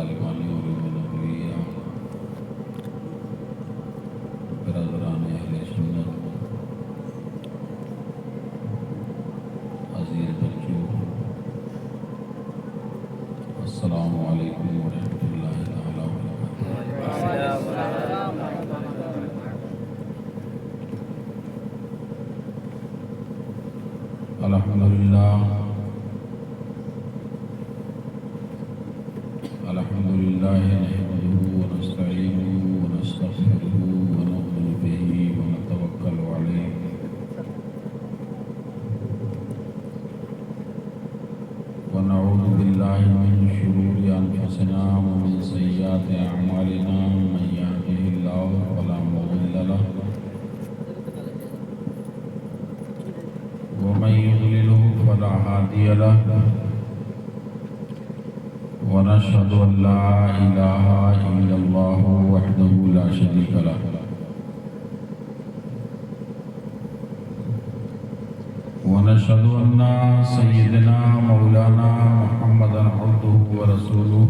طالبان علوم نقلیہ، برادران اہل سنت، عزیز بچوں، السلام علیکم ورحمۃ اللہ تعالیٰ وبرکاتہ۔ الحمدللہ نحمده ونستعینه ونستغفره ونؤمن به ونتوکل علیہ ونعوذ باللہ من شرور انفسنا ومن سیئات اعمالنا، من یهده اللہ فلا مضل له ومن يضلله فلا هادي له، ونشهد أن لا إله إلا الله وحده لا شريك له، ونشهد أن سيدنا مولانا محمدا عبده ورسوله،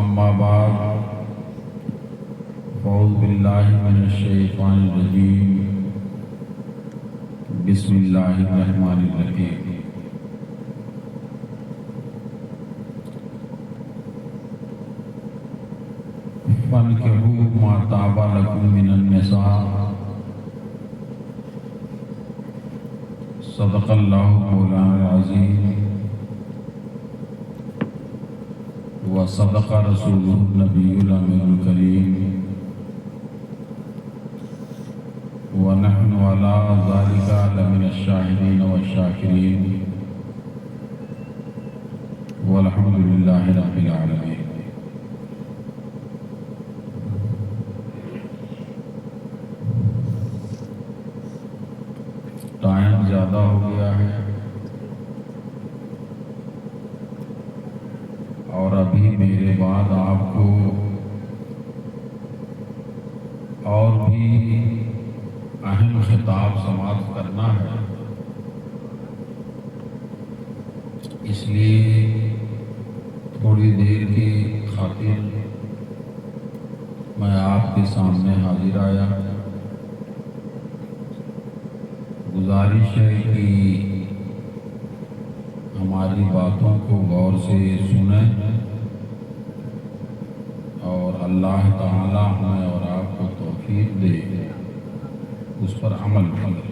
أما بعد فأعوذ بالله من الشيطان الرجيم، بسم اللہ الرحمن الرحیم۔ فانكحوا ما طاب لكم من النساء، صدق اللہ مولانا العظیم وصدق رسوله النبی الامین الکریم، ونحن على ذلك لمن الشاهدين والشاكرين، والحمد لله رب العالمين۔ ٹائم زیادہ ہو گیا ہے اور ابھی میرے بعد آپ کو اور بھی اہم خطاب سماعت کرنا ہے، اس لیے تھوڑی دیر کی خاطر میں آپ کے سامنے حاضر آیا۔ گزارش ہے کہ ہماری باتوں کو غور سے سنیں اور اللہ تعالی ہمیں اور آپ کو توفیق دے اس پر عمل کریں۔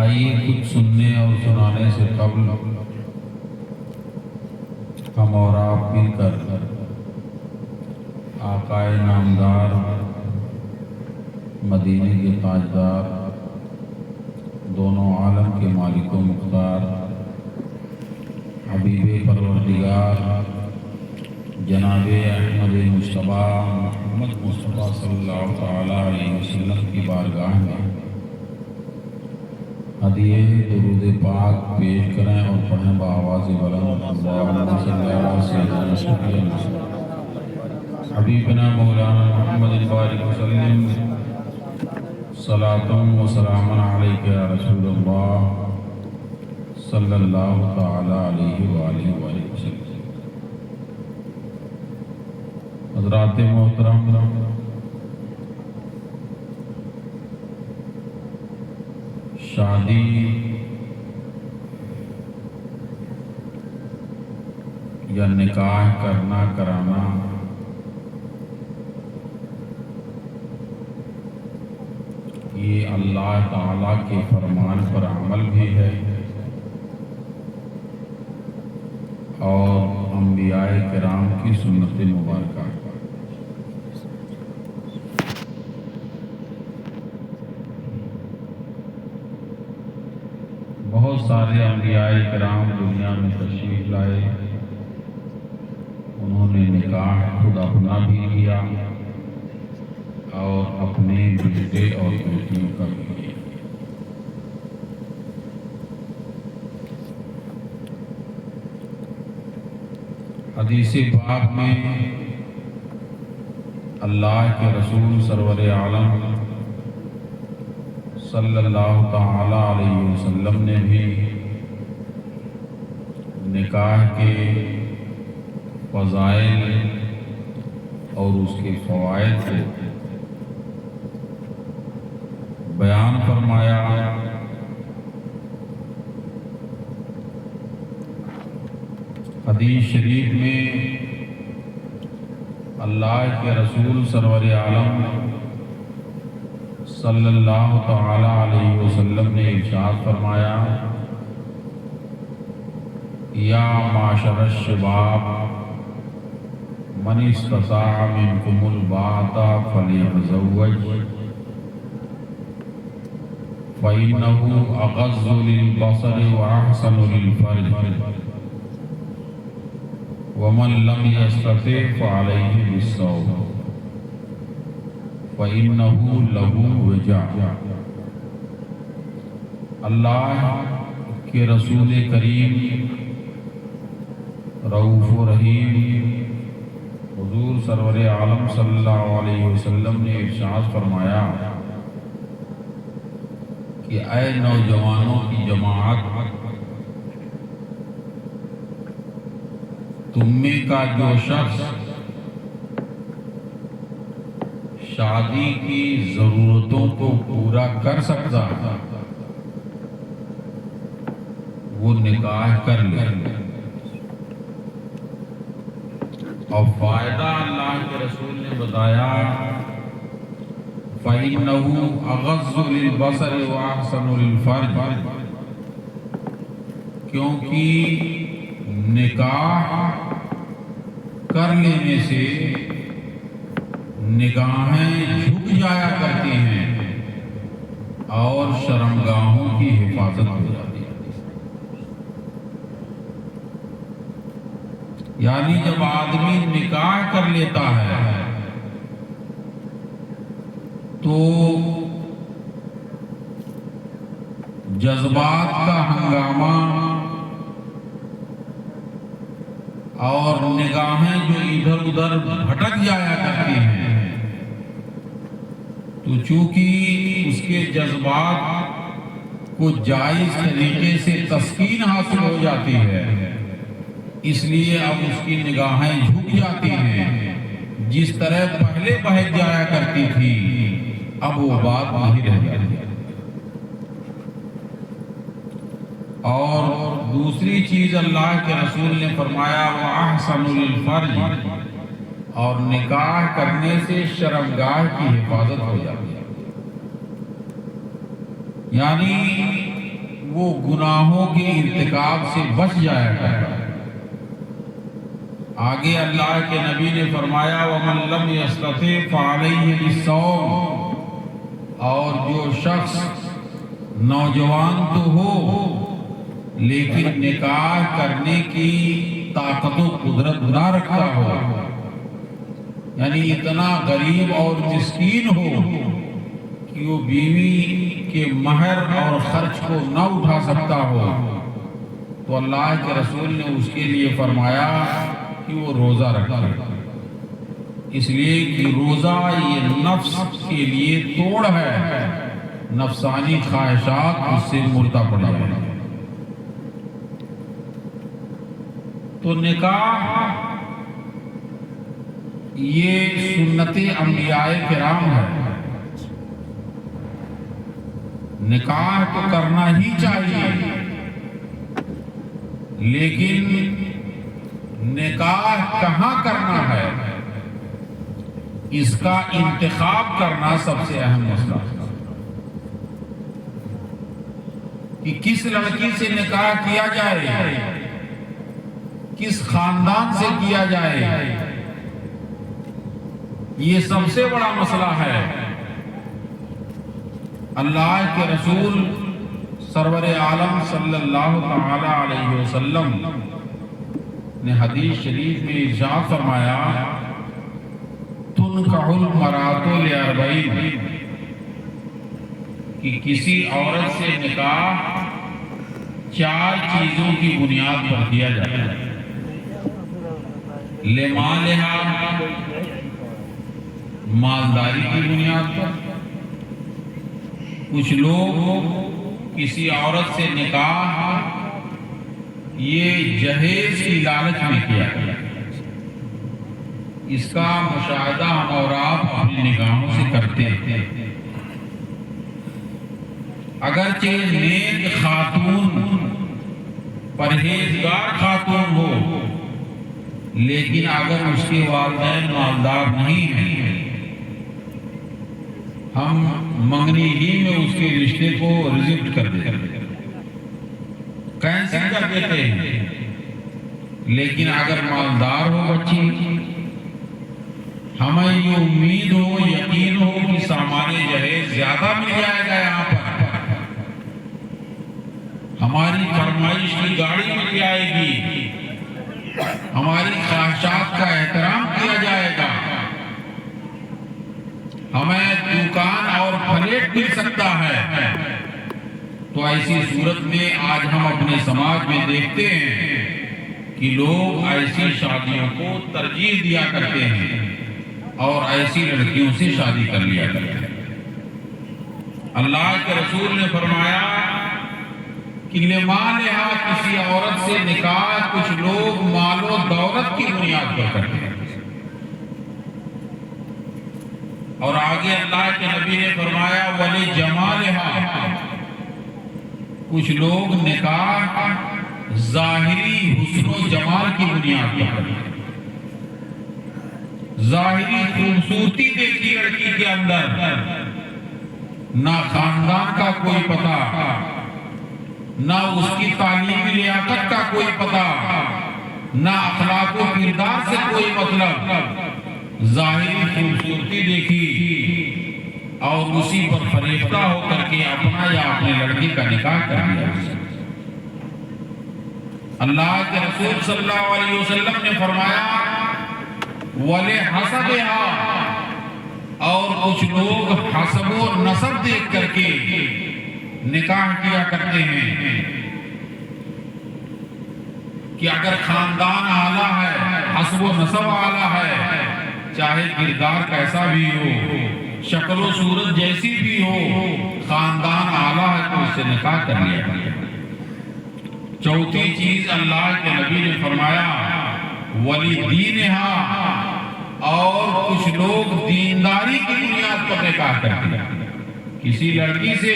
آئیے کچھ سننے اور سنانے سے قبل ہم اور آپ مل کر آقائے نامدار، مدینے کے تاجدار، دونوں عالم کے مالک و مختار، حبیب پروردگار جناب احمد مصطفیٰ محمد مصطفیٰ صلی اللہ تعالیٰ علیہ وسلم کی بارگاہ میں ہدیہ درود پاک پیش کریں اور پڑھیں بآواز بلند، اللہم صلی علی سیدنا حبیبنا مولانا محمد بارک وسلم، صلاۃ و سلام علیک یا رسول اللہ صلی اللہ تعالیٰ علیہ وآلہ وسلم۔ حضرات محترم، شادی یا نکاح کرنا کرانا یہ اللہ تعالیٰ کے فرمان پر عمل بھی ہے اور انبیاء کرام کی سنت مبارکہ۔ بہت سارے انبیاء کرام دنیا میں تشریف لائے، انہوں نے نکاح خود اپنا بھی کیا اور اپنے بیٹے اور بیٹیوں کا بھی کیا۔ حدیث پاک میں اللہ کے رسول سرور عالم صلی اللہ تعالی علیہ وسلم نے بھی نکاح کے فضائل اور اس کے فوائد کو بیان فرمایا۔ حدیث شریف میں اللہ کے رسول سرور عالم صلی اللہ تعالی علیہ وسلم نے ارشاد فرمایا، یا معاشر الشباب من استطاع منکم الباءۃ فلیتزوج فإنه أغض للبصر وأحسن للفرج ومن لم يستطع فعليه بالصوم فإنه له وجاء۔ اللہ کے رسول کریم رؤوف و رحیم حضور سرور عالم صلی اللہ علیہ وسلم نے ارشاد فرمایا کہ اے نوجوانوں کی جماعت، تم میں کا جو شخص شادی کی ضرورتوں کو پورا کر سکتا وہ نکاح کر لے، اور فائدہ اللہ کے رسول نے بتایا فَإِنَّهُ أَغَضُّ لِلْبَصَرِ وَأَحْسَنُ لِلْفَرْجِ، کیونکہ نکاح کر لینے سے نگاہیں جھک جایا کرتی ہیں اور شرمگاہوں کی حفاظت ہو جاتی ہے۔ یعنی جب آدمی نکاح کر لیتا ہے تو جذبات کا ہنگامہ اور نگاہیں جو ادھر ادھر بھٹک جایا کرتی ہیں، تو چونکہ اس کے جذبات کو جائز طریقے سے تسکین حاصل ہو جاتی ہے، اس لیے اب اس کی نگاہیں جھک جاتی ہیں۔ جس طرح پہلے بہک جایا کرتی تھی اب وہ بات نہیں رہ جاتی۔ اور دوسری چیز اللہ کے رسول نے فرمایا وَأَحْسَنُ لِلْفَرْجِ، اور نکاح کرنے سے شرمگاہ کی حفاظت ہو جاتی ہے، یعنی وہ گناہوں کے ارتکاب سے بچ جایا کرتا ہے۔ آگے اللہ کے نبی نے فرمایا وَمَن لَّمْ يَسْتَطِعْ فَعَلَيْهِ بِالصَّوْمِ، اور جو شخص نوجوان تو ہو لیکن نکاح کرنے کی طاقت و قدرت نہ رکھتا ہو، یعنی اتنا غریب اور مسکین ہو کہ وہ بیوی کے مہر اور خرچ کو نہ اٹھا سکتا ہو، تو اللہ کے رسول نے اس کے لیے فرمایا کہ وہ روزہ رکھے، اس لیے کہ روزہ یہ نفس کے لیے توڑ ہے، نفسانی خواہشات اس سے مردہ پڑا ہے۔ تو نکاح یہ سنت انبیاء کرام ہے، نکاح تو کرنا ہی چاہیے، لیکن نکاح کہاں کرنا ہے اس کا انتخاب کرنا سب سے اہم مسئلہ ہے، کہ کس لڑکی سے نکاح کیا جائے، کس خاندان سے کیا جائے، یہ سب سے بڑا مسئلہ ہے۔ اللہ کے رسول سرور عالم صلی اللہ تعالی علیہ وسلم نے حدیث شریف میں ارشاد فرمایا تنکح المرأۃ لأربعین، کہ کسی عورت سے نکاح 4 چیزوں کی بنیاد پر کیا جاتا ہے، لمالہا، مالداری کی بنیاد پر، کچھ لوگ کسی عورت سے نکاح یہ جہیز کی لالچ میں کیا گیا، اس کا مشاہدہ ہم اور آپ اپنی نگاہوں سے کرتے ہیں۔ اگرچہ نیک خاتون پرہیزگار خاتون ہو، لیکن اگر اس کے والدین مالدار نہیں ہیں، ہم منگنی ہی میں اس کے رشتے کو ریجیکٹ کر دیتے ہیں، کینسل کر دیتے ہیں۔ لیکن اگر مالدار ہو بچی، ہمیں یہ امید ہو، یقین ہو کہ سامان جہیز زیادہ مل جائے گا، یہاں پر ہماری فرمائش کی گاڑی مل جائے گی، ہماری خواہشات کا احترام کیا جائے گا، ہمیں دکان اور فلیٹ مل سکتا ہے، تو ایسی صورت میں آج ہم اپنے سماج میں دیکھتے ہیں کہ لوگ ایسی شادیوں کو ترجیح دیا کرتے ہیں اور ایسی لڑکیوں سے شادی کر لیا کرتے ہیں۔ اللہ کے رسول نے فرمایا کہ لمالہا، کسی عورت سے نکاح کچھ لوگ مال و دولت کی بنیاد پر کرتے ہیں، اور آگے اللہ کے نبی نے فرمایا وَلِجَمَالِهَا، کچھ لوگ نکاح ظاہری حسن و جمال کی بنیاد پر کرتے ہیں، ظاہری خوبصورتی دیکھی لڑکی کے اندر، نہ خاندان کا کوئی پتہ، نہ اس کی تعلیمی لیاقت کا کوئی پتہ، نہ اخلاق و کردار سے کوئی مطلب، ظاہری خوبصورتی دیکھی اور اسی پر فریفتہ ہو کر کے اپنا یا اپنے لڑکی کا نکاح کر لیا۔ اللہ کے رسول صلی اللہ علیہ وسلم نے فرمایا وَلِحَسَبِهَا، اور کچھ لوگ حسب و نسب دیکھ کر کے نکاح کیا کرتے ہیں کہ اگر خاندان اعلیٰ ہے، حسب و نسب اعلیٰ ہے، چاہے کردار کیسا بھی ہو، شکل و صورت جیسی بھی ہو، خاندان اعلیٰ ہے تو اس سے نکاح کر لیا۔ چوتھی چیز اللہ کے نبی نے فرمایا وَلِدِينِهَا، اور کچھ لوگ دینداری کی بنیاد پر نکاح کرتے ہیں، کسی لڑکی سے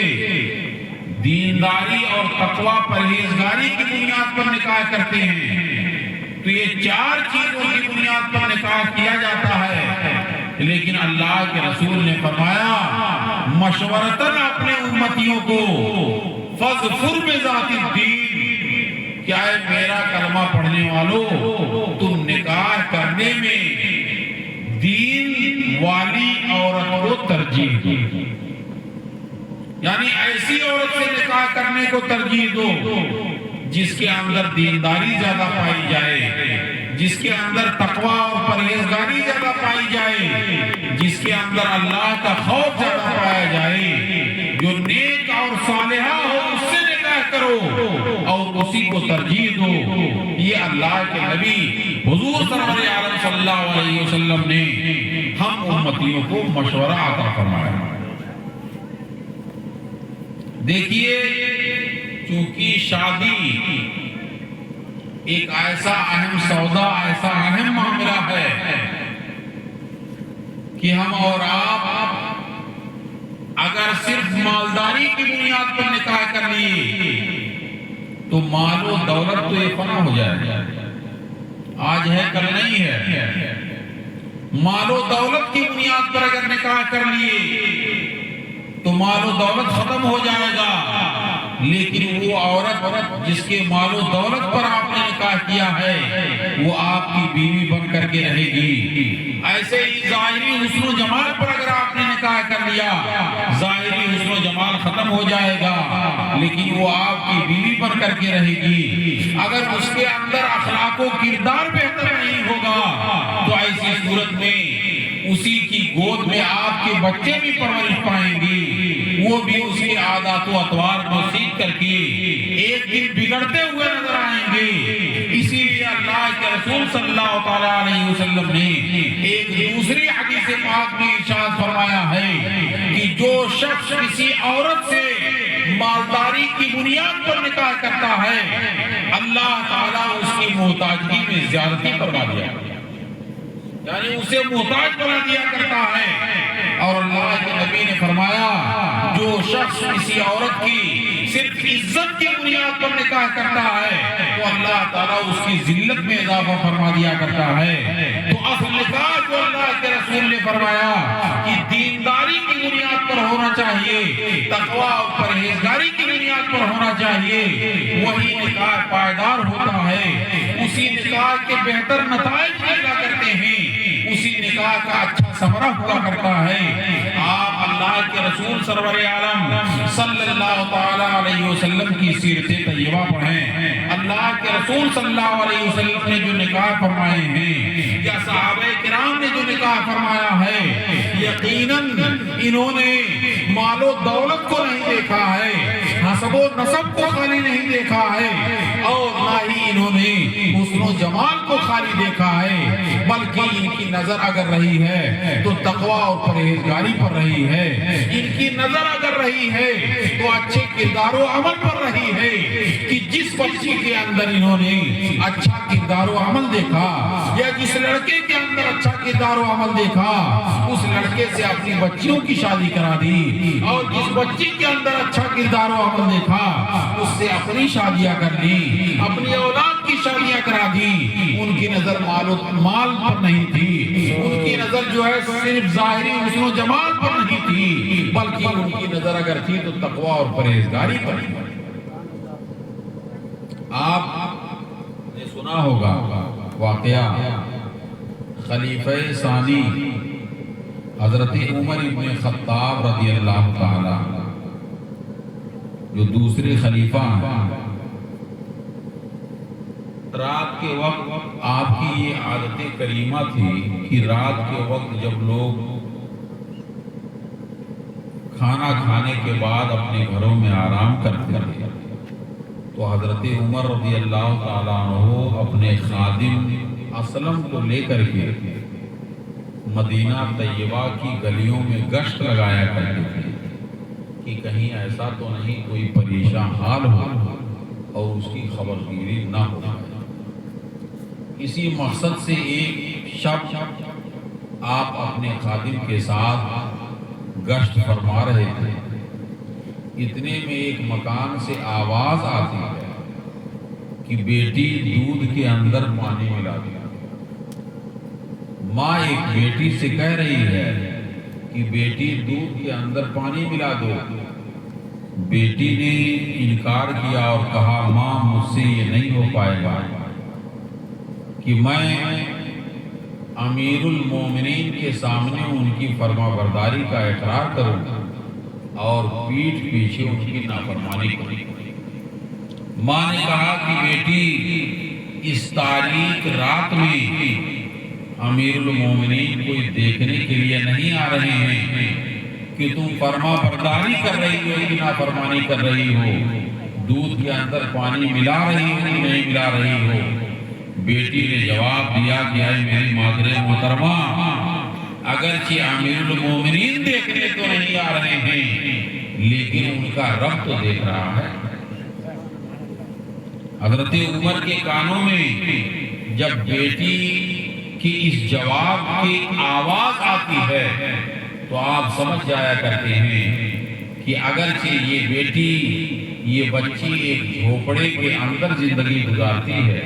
دینداری اور تقوی پرہیزگاری کی بنیاد پر نکاح کرتے ہیں، تو یہ چار چیزوں کی بنیاد پر نکاح کیا جاتا ہے۔ لیکن اللہ کے رسول نے فرمایا مشورتاً اپنے امتیوں کو فَاظْفُرْ بِذَاتِ الدِّينِ، کیا ہے میرا کلمہ پڑھنے والوں، تم نکاح کرنے میں دین والی عورت کو ترجیح دو، یعنی ایسی عورت سے نکاح کرنے کو ترجیح دو جس کے اندر دینداری زیادہ پائی جائے، جس کے اندر تقوی اور پرہیزگاری زیادہ پائی جائے، جس کے اندر اللہ کا خوف زیادہ پایا جائے، جو نیک اور صالحہ ہو اس سے نکاح کرو اور اسی کو ترجیح دو۔ یہ اللہ کے نبی حضور سرور عالم صلی اللہ علیہ وسلم نے ہم امتیوں کو مشورہ عطا فرمایا۔ دیکھیے، چونکہ شادی ایک ایسا اہم سودا، ایسا اہم معاملہ ہے کہ ہم اور آپ اگر صرف مالداری کی بنیاد پر نکاح کر لیے تو مال و دولت تو یہ فنا ہو جائے گا، آج ہے کل نہیں ہے۔ مال و دولت کی بنیاد پر اگر نکاح کر لیے تو مال و دولت ختم ہو جائے گا، لیکن وہ عورت جس کے مال و دولت پر آپ نے نکاح کیا ہے وہ آپ کی بیوی بن کر کے رہے گی۔ ایسے ہی ظاہری حسن و جمال پر اگر آپ نے نکاح کر لیا، ظاہری حسن و جمال ختم ہو جائے گا، لیکن وہ آپ کی بیوی بن کر کے رہے گی۔ اگر اس کے اندر اخلاق و کردار بہتر نہیں ہوگا تو ایسی صورت میں اسی کی گود میں آپ کے بچے بھی پرورش پائیں گے، وہ بھی اس کے عادات و اطوار کو سیکھ کر کے ایک دن بگڑتے ہوئے نظر آئیں گے۔ اسی لیے اللہ کے رسول صلی اللہ تعالی علیہ وسلم نے ایک دوسری حدیث پاک میں ارشاد فرمایا ہے کہ جو شخص کسی عورت سے مالداری کی بنیاد پر نکاح کرتا ہے اللہ تعالیٰ اس کی محتاجگی میں زیادتی فرما دیا، یعنی اسے محتاج بنا دیا کرتا ہے۔ اور اللہ کے نبی نے فرمایا جو شخص کسی عورت کی صرف عزت کی بنیاد پر نکاح کرتا ہے تو اللہ تعالیٰ اس کی ذلت میں اضافہ فرما دیا کرتا ہے۔ تو اصل نکاح جو اللہ کے رسول نے فرمایا کہ دینداری کی بنیاد پر ہونا چاہیے، تقوی اور پرہیزگاری کی بنیاد پر ہونا چاہیے، وہی نکاح پائیدار ہوتا ہے، اسی نکاح کے بہتر نتائج پیدا کرتے ہیں، اسی نکاح کا اچھا ثمرہ ہوا کرتا ہے۔ آپ اللہ کے رسول سرور عالم صلی اللہ تعالی علیہ وسلم کی سیرت طیبہ پڑھیں۔ اللہ کے رسول صلی اللہ علیہ وسلم نے جو نکاح فرمائے ہیں یا صحابہ کرام نے جو نکاح فرمایا ہے، یقیناً انہوں نے مال و دولت کو نہیں دیکھا ہے، حسب و نسب کو خالی نہیں دیکھا ہے، اور نہ ہی انہوں نے حسن و جمال کو خالی دیکھا ہے، بلکہ ان کی نظر اگر رہی ہے تو تقوی اور پرہیزگاری پر رہی ہے، ان کی نظر اگر رہی ہے تو اچھے کردار و عمل پر رہی ہے کہ جس بچی کے اندر انہوں نے اچھا کردار و عمل دیکھا یا جس لڑکے کے اندر اچھا کردار و عمل دیکھا اس لڑکے سے اپنی بچیوں کی شادی کرا دی، اور جس بچی کے اندر اچھا کردار و عمل دیکھا اس سے اپنی شادیاں کر لی، اپنی اولاد کی شادیاں کرا دی۔ ان کی نظر مال پر نہیں تھی، ان کی نظر جو ہے صرف ظاہری حسن و جمال پر نہیں تھی، بلکہ ان کی نظر اگر تھی تو تقوی اور پرہیزگاری پر تھی۔ آپ نے سنا ہوگا واقعہ خلیفہ ثانی حضرت عمر ابن خطاب رضی اللہ تعالی جو دوسرے خلیفہ ہیں، رات کے وقت آپ کی یہ عادت کریمہ تھی کہ رات کے وقت جب لوگ کھانا کھانے کے بعد اپنے گھروں میں آرام کرتے تھے تو حضرت عمر رضی اللہ تعالیٰ عنہ اپنے خادم اسلم کو لے کر کے مدینہ طیبہ کی گلیوں میں گشت لگایا کرتے تھے کہ کہیں ایسا تو نہیں کوئی پریشان حال ہو اور اس کی خبرگیری نہ ہو۔ اسی مقصد سے ایک شب آپ اپنے خادم کے ساتھ گشت فرما رہے تھے، اتنے میں ایک مکان سے آواز آتی ہے کہ بیٹی دودھ کے اندر پانی ملا دیا۔ ماں ایک بیٹی سے کہہ رہی ہے کہ بیٹی دودھ کے اندر پانی ملا دو۔ بیٹی نے انکار کیا اور کہا ماں مجھ سے یہ نہیں ہو پائے گا کہ میں امیر المومنین کے سامنے ان کی فرما برداری کا اقرار کروں اور پیٹھ پیچھے ان کی نافرمانی کروں۔ ماں نے کہا کہ بیٹی اس تاریک رات میں امیر المومنین کوئی دیکھنے کے لیے نہیں آ رہے ہیں کہ تم فرما برداری کر رہی ہو کہ نافرمانی کر رہی ہو، دودھ کے اندر پانی ملا رہی ہو کہ نہیں ملا رہی ہو۔ بیٹی نے جواب دیا کہ اے میری مادر محترمہ، اگرچہ امیر المومنین دیکھنے تو نہیں آ رہے ہیں لیکن ان کا رب تو دیکھ رہا ہے۔ حضرت عمر کے کانوں میں جب بیٹی کی اس جواب کی آواز آتی ہے تو آپ سمجھ جایا کرتے ہیں کہ اگرچہ یہ بیٹی یہ بچی ایک جھوپڑے کے اندر زندگی گزارتی ہے،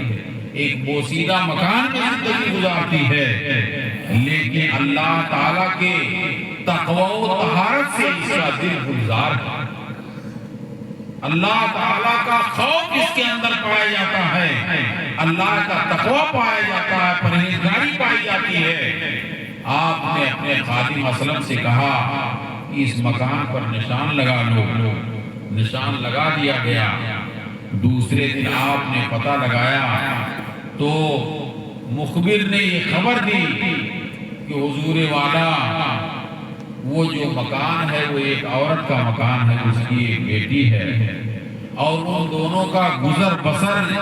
ایک بوسیدہ مکان میں زندگی گزارتی ہے، لیکن اللہ تعالیٰ کے تقوی و طہارت سے اس کا دل گلزار ہے۔ اللہ تعالیٰ کا خوف اس کے اندر پایا جاتا ہے، اللہ کا تقوی پایا جاتا ہے، پرہیزگاری پائی جاتی ہے۔ آپ نے اپنے خادم اسلم سے کہا کہ اس مکان پر نشان لگا لو۔ نشان لگا دیا گیا۔ دوسرے دن آپ نے پتہ لگایا تو مخبر نے یہ خبر دی کہ حضور والا وہ جو مکان ہے وہ ایک عورت کا مکان ہے، اس کی ایک بیٹی ہے، اور ان دونوں کا گزر بسر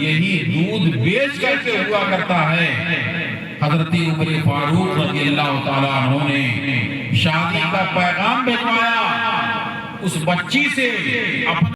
یہی دودھ بیچ کر کے ہوا کرتا ہے۔ حضرت عمر فاروق رضی اللہ تعالیٰ عنہ نے شادی کا پیغام بھجوایا اس بچی سے۔